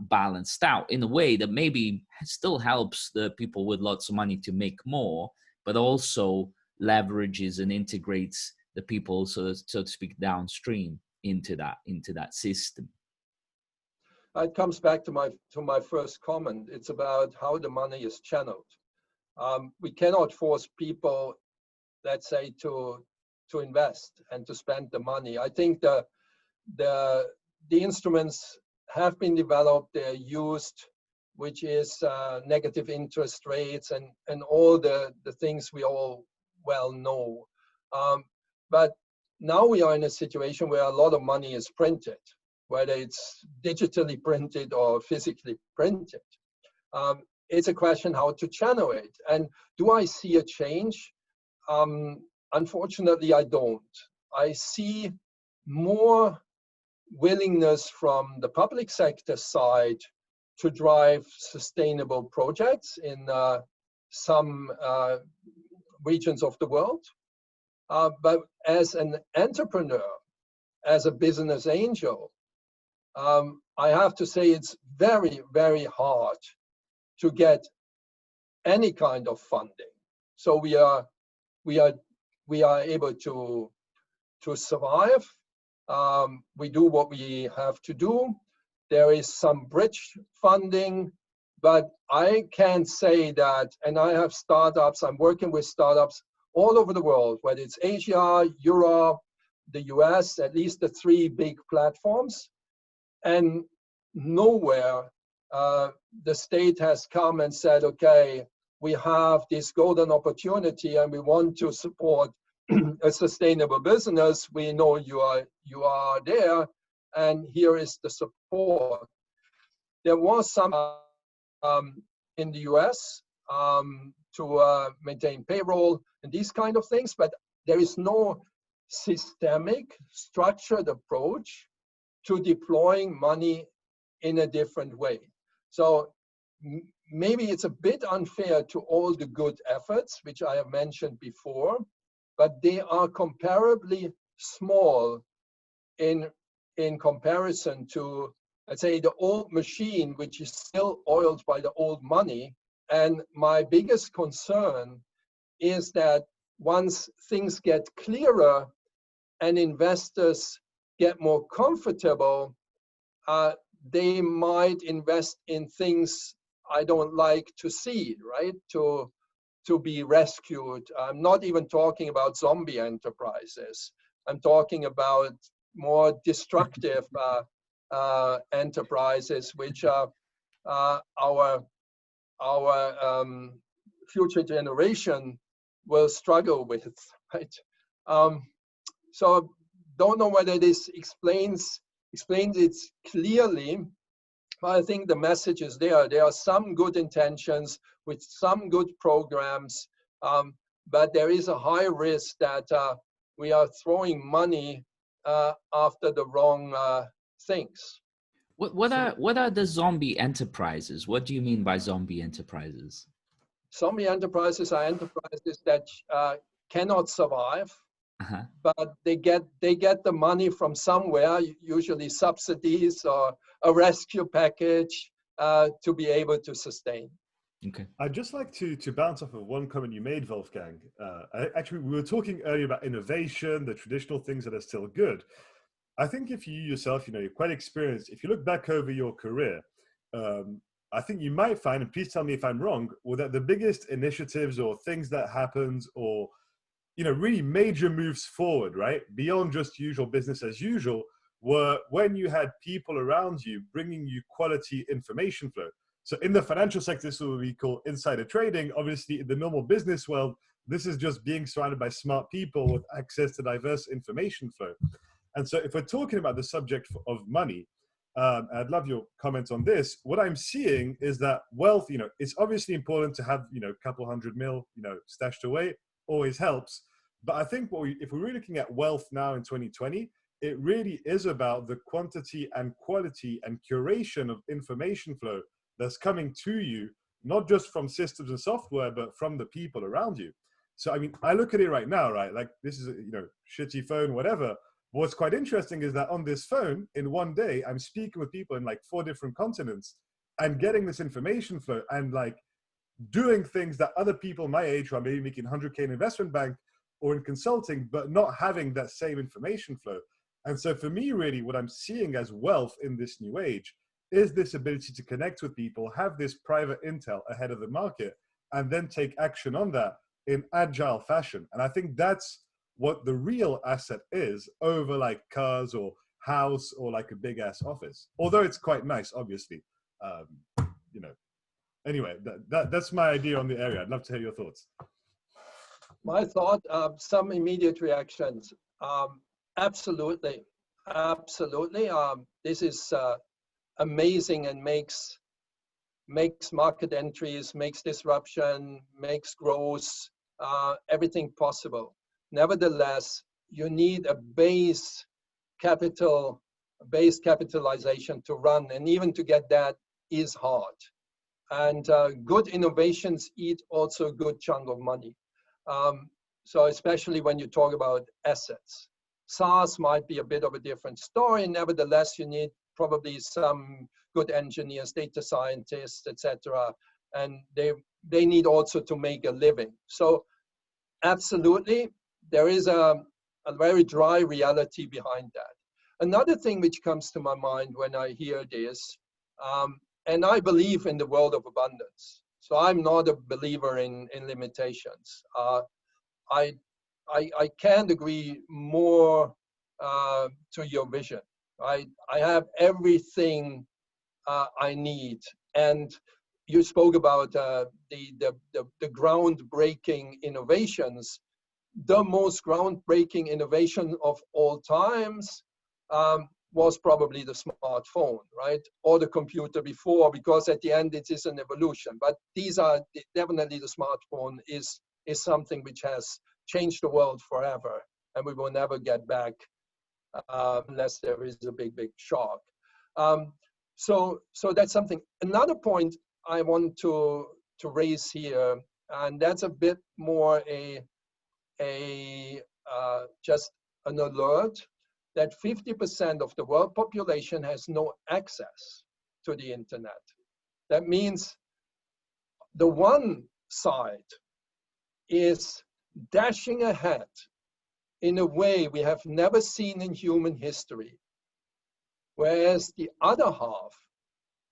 balanced out in a way that maybe still helps the people with lots of money to make more, but also leverages and integrates the people, so to speak, downstream into that system? It comes back to my first comment. It's about how the money is channeled. We cannot force people, let's say, to invest and to spend the money. I think the instruments have been developed, they're used, which is negative interest rates and all the things we all well know. But now we are in a situation where a lot of money is printed, whether it's digitally printed or physically printed. It's a question how to channel it. And do I see a change? Unfortunately, I don't. I see more willingness from the public sector side to drive sustainable projects in some regions of the world. But as an entrepreneur, as a business angel, I have to say it's very, very hard to get any kind of funding. So we are able to survive. We do what we have to do. There is some bridge funding, but I can say that, and I have startups, I'm working with startups all over the world, whether it's Asia, Europe, the US, at least the three big platforms. And nowhere the state has come and said, okay, we have this golden opportunity and we want to support a sustainable business. We know you are there, and here is the support. There was some in the US to maintain payroll and these kind of things, but there is no systemic, structured approach to deploying money in a different way. So maybe it's a bit unfair to all the good efforts, which I have mentioned before, but they are comparably small in comparison to, let's say, the old machine, which is still oiled by the old money. And my biggest concern is that once things get clearer and investors get more comfortable, they might invest in things I don't like to see, right? To be rescued. I'm not even talking about zombie enterprises. I'm talking about more destructive enterprises, which our future generation will struggle with, right? So don't know whether this explains it clearly, but I think the message is there. There are some good intentions with some good programs, but there is a high risk that we are throwing money after the wrong things. What are the zombie enterprises? What do you mean by zombie enterprises? Zombie enterprises are enterprises that cannot survive, Uh-huh. but they get the money from somewhere, usually subsidies or a rescue package, to be able to sustain. Okay. I'd just like to bounce off of one comment you made, Wolfgang. Actually, we were talking earlier about innovation, the traditional things that are still good. I think if you yourself, you're quite experienced. If you look back over your career, I think you might find, and please tell me if I'm wrong, well, that the biggest initiatives or things that happens, or really major moves forward, right, beyond just usual business as usual, were when you had people around you bringing you quality information flow. So in the financial sector, this is what we call insider trading. Obviously, in the normal business world, this is just being surrounded by smart people with access to diverse information flow. And so if we're talking about the subject of money, I'd love your comments on this. What I'm seeing is that wealth, it's obviously important to have, a couple $100 million, stashed away, always helps. But I think if we're really looking at wealth now in 2020, it really is about the quantity and quality and curation of information flow that's coming to you, not just from systems and software, but from the people around you. So, I mean, I look at it right now, right? Like this is a, shitty phone, whatever. What's quite interesting is that on this phone, in one day, I'm speaking with people in like 4 different continents and getting this information flow and like doing things that other people my age who are maybe making 100K in investment bank or in consulting, but not having that same information flow. And so for me, really, what I'm seeing as wealth in this new age is this ability to connect with people, have this private intel ahead of the market, and then take action on that in agile fashion. And I think that's what the real asset is over like cars or house or like a big ass office. Although it's quite nice, obviously. Anyway, that's my idea on the area. I'd love to hear your thoughts. My thought, some immediate reactions. Absolutely. This is amazing and makes market entries, makes disruption, makes growth, everything possible. Nevertheless, you need a base capitalization to run, and even to get that is hard. And good innovations eat also a good chunk of money. So especially when you talk about assets. SaaS might be a bit of a different story. Nevertheless, you need probably some good engineers, data scientists, etc. And they need also to make a living. So absolutely, there is a very dry reality behind that. Another thing which comes to my mind when I hear this, and I believe in the world of abundance. So I'm not a believer in limitations. I can't agree more to your vision. I have everything I need. And you spoke about the groundbreaking innovations. The most groundbreaking innovation of all times was probably the smartphone, right? Or the computer before, because at the end it is an evolution. But these are definitely, the smartphone is something which has changed the world forever, and we will never get back unless there is a big shock. So that's something. Another point I want to raise here, and that's a bit more just an alert, that 50% of the world population has no access to the internet. That means the one side is dashing ahead in a way we have never seen in human history, whereas the other half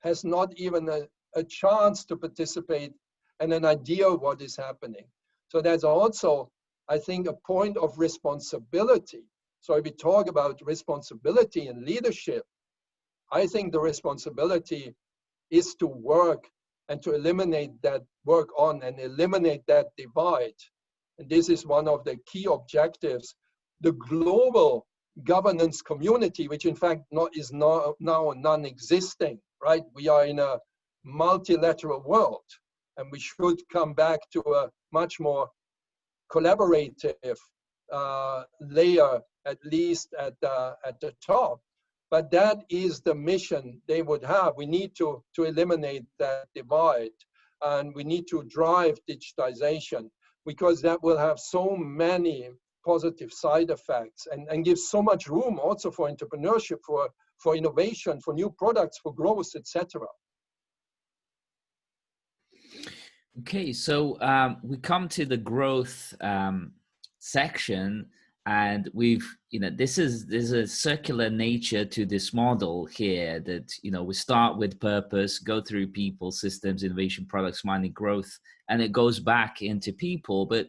has not even a chance to participate and an idea of what is happening. So that's also, I think, a point of responsibility. So if we talk about responsibility and leadership, I think the responsibility is to work and to eliminate that, work on and eliminate that divide. And this is one of the key objectives. The global governance community, which in fact is now non-existing, right? We are in a multilateral world, and we should come back to a much more collaborative layer, at least at the top. But that is the mission they would have. We need to eliminate that divide, and we need to drive digitization, because that will have so many positive side effects and give so much room also for entrepreneurship, for innovation, for new products, for growth, etc. Okay, so we come to the growth section, and there's a circular nature to this model here, that we start with purpose, go through people, systems, innovation, products, money, growth, and it goes back into people. But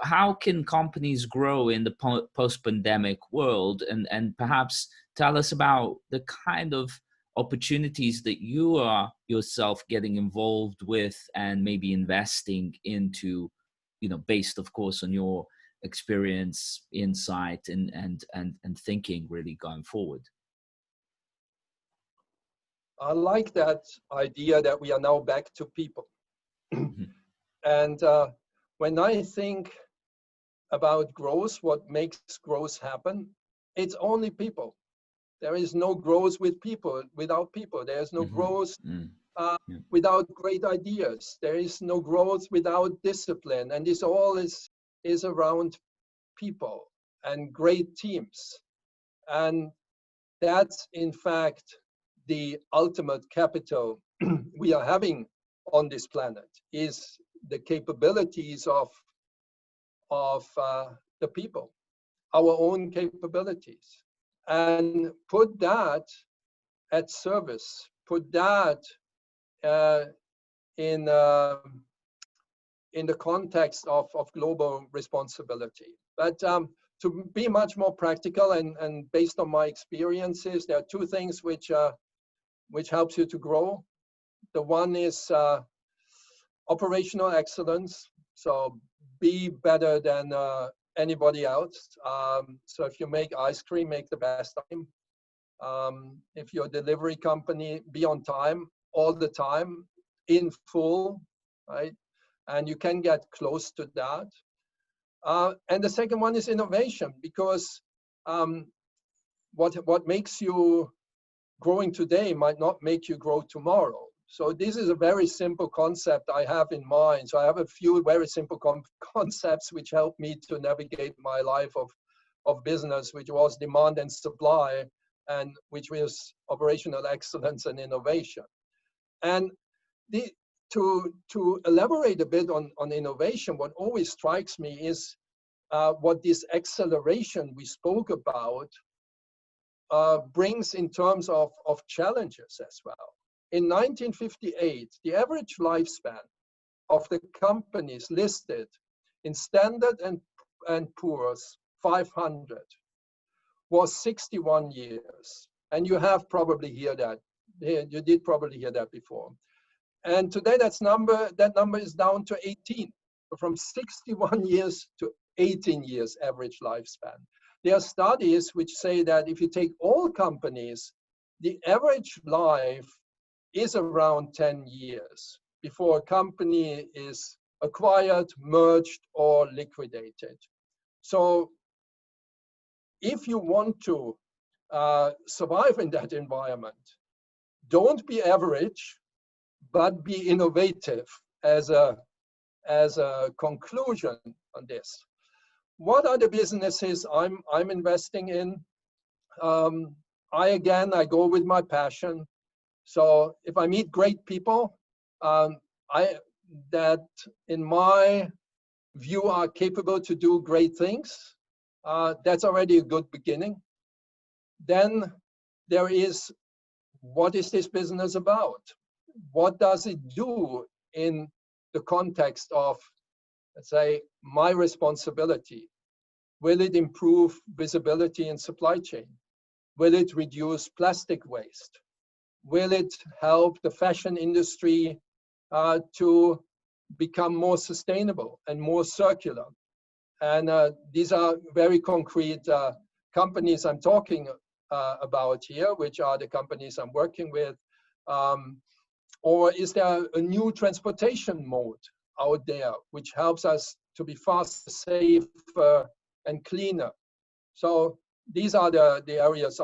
how can companies grow in the post-pandemic world, and perhaps tell us about the kind of opportunities that you are yourself getting involved with and maybe investing into, based of course on your experience, insight, and thinking really going forward. I like that idea that we are now back to people. Mm-hmm. And when I think about growth, what makes growth happen, it's only people. There is no growth without people. There is no Mm-hmm. growth Yeah. without great ideas. There is no growth without discipline. And this all is around people and great teams. And that's in fact the ultimate capital we are having on this planet, is the capabilities of the people, our own capabilities. And put that at service, put that in the context of global responsibility. But to be much more practical and based on my experiences, there are two things which helps you to grow. The one is operational excellence. So be better than anybody else. So if you make ice cream, make the best time. If you're a delivery company, be on time all the time, in full, right? And you can get close to that. And the second one is innovation, because what makes you growing today might not make you grow tomorrow. So this is a very simple concept I have in mind. So I have a few very simple concepts which help me to navigate my life of business, which was demand and supply, and which was operational excellence and innovation. And to elaborate a bit on innovation, what always strikes me is what this acceleration we spoke about brings in terms of challenges as well. In 1958, the average lifespan of the companies listed in Standard and Poor's 500 was 61 years. And you have probably heard that. You did probably hear that before. And today that number is down to 18. From 61 years to 18 years average lifespan. There are studies which say that if you take all companies, the average life is around 10 years before a company is acquired, merged, or liquidated. So if you want to survive in that environment, don't be average, but be innovative as a conclusion on this. What are the businesses I'm investing in? I go with my passion. So if I meet great people, that in my view are capable to do great things, that's already a good beginning. Then there is, what is this business about? What does it do in the context of, let's say, my responsibility? Will it improve visibility in supply chain? Will it reduce plastic waste? Will it help the fashion industry to become more sustainable and more circular? And these are very concrete companies I'm talking about here, which are the companies I'm working with. Or is there a new transportation mode out there which helps us to be faster, safer, and cleaner? So these are the areas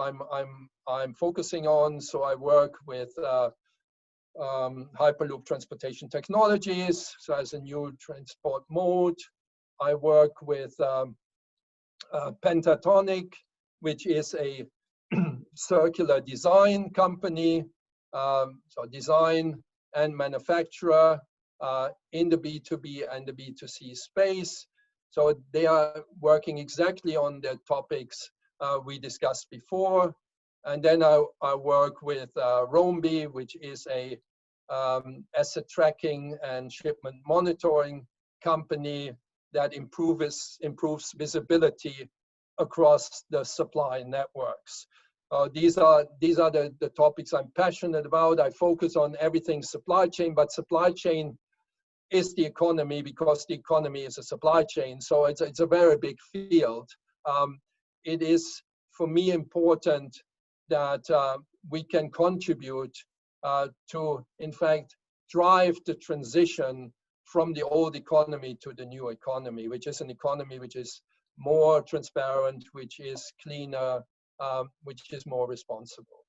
I'm focusing on. So I work with Hyperloop transportation technologies, so as a new transport mode. I work with Pentatonic, which is a circular design company, so design and manufacturer in the B2B and the B2C space. So they are working exactly on the topics we discussed before. And then I work with Rombi, which is a asset tracking and shipment monitoring company that improves visibility across the supply networks. These are the topics I'm passionate about. I focus on everything supply chain, but supply chain is the economy because the economy is a supply chain. So it's a very big field. It is, for me, important that we can contribute to, in fact, drive the transition from the old economy to the new economy, which is an economy which is more transparent, which is cleaner, which is more responsible.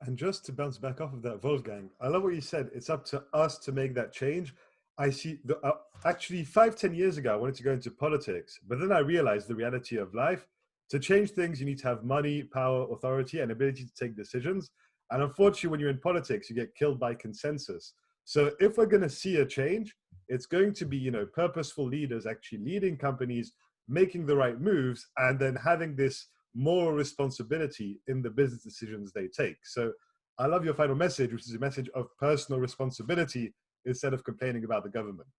And just to bounce back off of that, Wolfgang, I love what you said. It's up to us to make that change. I see, actually 5-10 years ago, I wanted to go into politics, but then I realized the reality of life. To change things, you need to have money, power, authority, and ability to take decisions. And unfortunately, when you're in politics, you get killed by consensus. So if we're going to see a change, it's going to be, purposeful leaders actually leading companies, making the right moves, and then having this moral responsibility in the business decisions they take. So I love your final message, which is a message of personal responsibility instead of complaining about the government.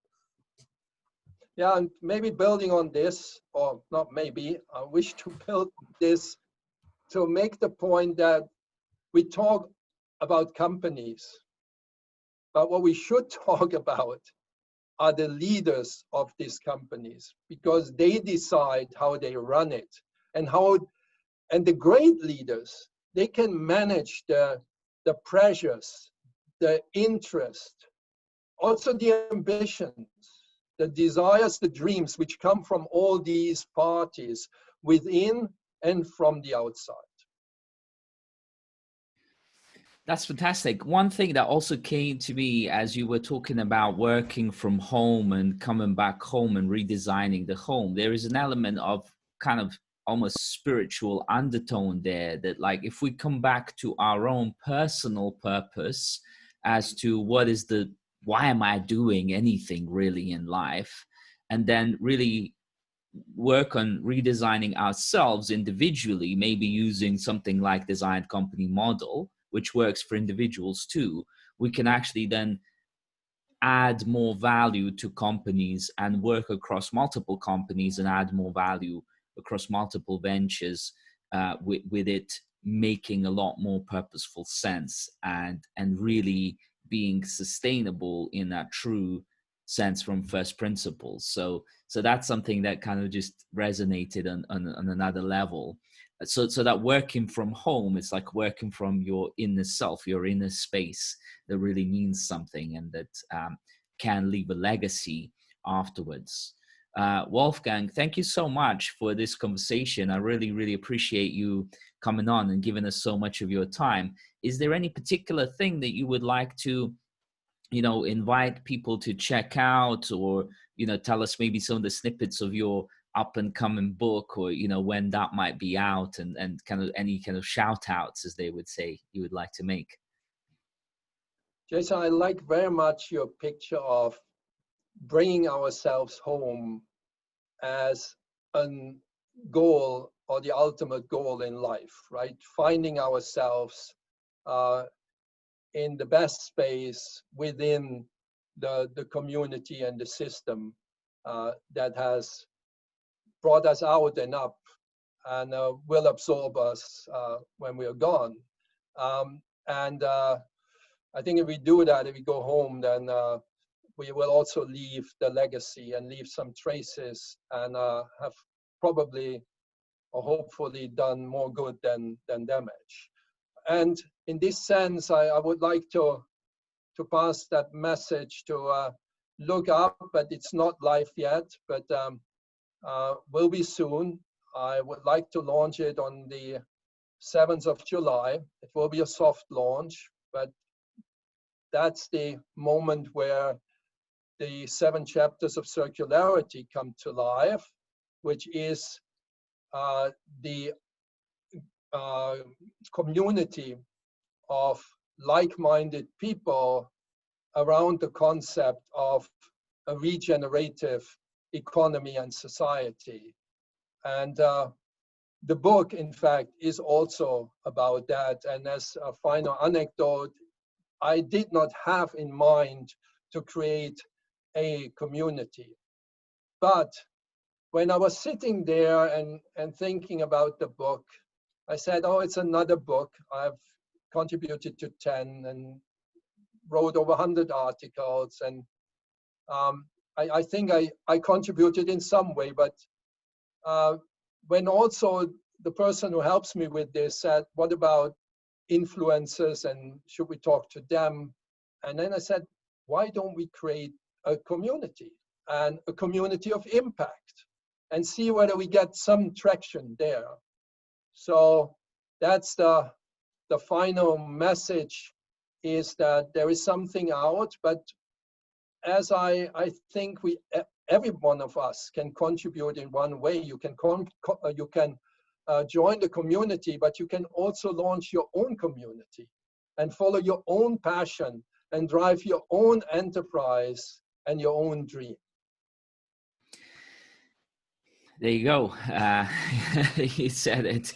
Yeah, and maybe building on this, or not maybe, I wish to build this to make the point that we talk about companies, but what we should talk about are the leaders of these companies, because they decide how they run it, and the great leaders, they can manage the pressures, the interest, also the ambitions, the desires, the dreams, which come from all these parties within and from the outside. That's fantastic. One thing that also came to me as you were talking about working from home and coming back home and redesigning the home, there is an element of kind of almost spiritual undertone there, that like if we come back to our own personal purpose as to why am I doing anything really in life, and then really work on redesigning ourselves individually, maybe using something like design company model, which works for individuals too, we can actually then add more value to companies and work across multiple companies and add more value across multiple ventures, with it making a lot more purposeful sense and really being sustainable in that true sense from first principles. So that's something that kind of just resonated on another level. So that working from home is like working from your inner self, your inner space that really means something and that can leave a legacy afterwards. Wolfgang, thank you so much for this conversation. I really, really appreciate you coming on and giving us so much of your time. Is there any particular thing that you would like to, invite people to check out, or, tell us maybe some of the snippets of your up and coming book, or, when that might be out, and kind of any kind of shout outs, as they would say, you would like to make? Jason, I like very much your picture of bringing ourselves home as a goal, or the ultimate goal in life, right? Finding ourselves in the best space within the community and the system that has brought us out and up and will absorb us when we are gone. And I think if we do that, if we go home, then we will also leave the legacy and leave some traces, and have probably or hopefully done more good than damage. And in this sense, I would like to pass that message to look up, but it's not live yet, but will be soon. I would like to launch it on the 7th of July. It will be a soft launch, but that's the moment where the 7 chapters of circularity come to life, which is the community of like-minded people around the concept of a regenerative economy and society. And the book, in fact, is also about that. And as a final anecdote, I did not have in mind to create a community. But when I was sitting there and thinking about the book, I said, oh, it's another book. I've contributed to 10 and wrote over 100 articles. And I think I contributed in some way. But when also the person who helps me with this said, what about influencers and should we talk to them? And then I said, why don't we create a community and a community of impact and see whether we get some traction there? So that's the final message, is that there is something out, but as I think every one of us can contribute in one way. You can join the community, but you can also launch your own community and follow your own passion and drive your own enterprise and your own dream. There you go. You said it.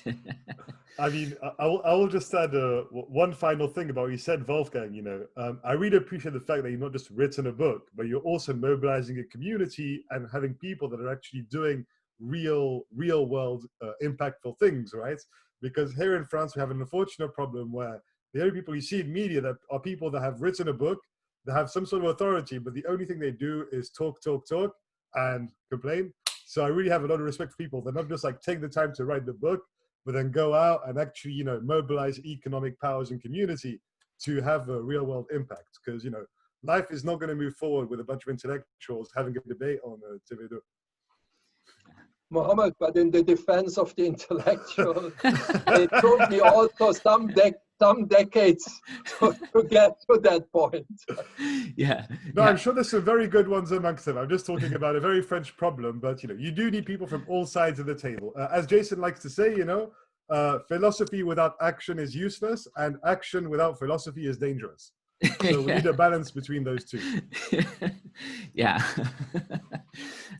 I mean, I will just add one final thing about what you said, Wolfgang. You know, I really appreciate the fact that you've not just written a book, but you're also mobilizing a community and having people that are actually doing real world impactful things, right? Because here in France, we have an unfortunate problem where the only people you see in media that are people that have written a book, that have some sort of authority, but the only thing they do is talk and complain. So I really have a lot of respect for people that not just like take the time to write the book, but then go out and actually, you know, mobilize economic powers and community to have a real world impact. Because, you know, life is not going to move forward with a bunch of intellectuals having a debate on TV2. Mohammed, but in the defense of the intellectual, it took me also some decades to get to that point. Yeah. No, I'm sure there's some very good ones amongst them. I'm just talking about a very French problem, but you know, you do need people from all sides of the table. As Jason likes to say, you know, philosophy without action is useless, and action without philosophy is dangerous. So we need a balance between those two. Yeah.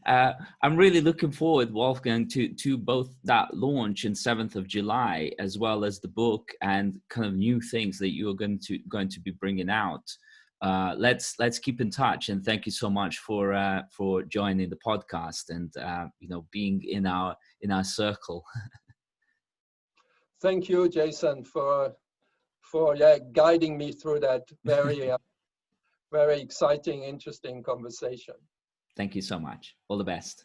I'm really looking forward, Wolfgang, to both that launch in 7th of July, as well as the book and kind of new things that you're going to be bringing out. Let's keep in touch, and thank you so much for joining the podcast and you know, being in our circle. Thank you, Jason, for guiding me through that very very exciting, interesting conversation. Thank you so much. All the best.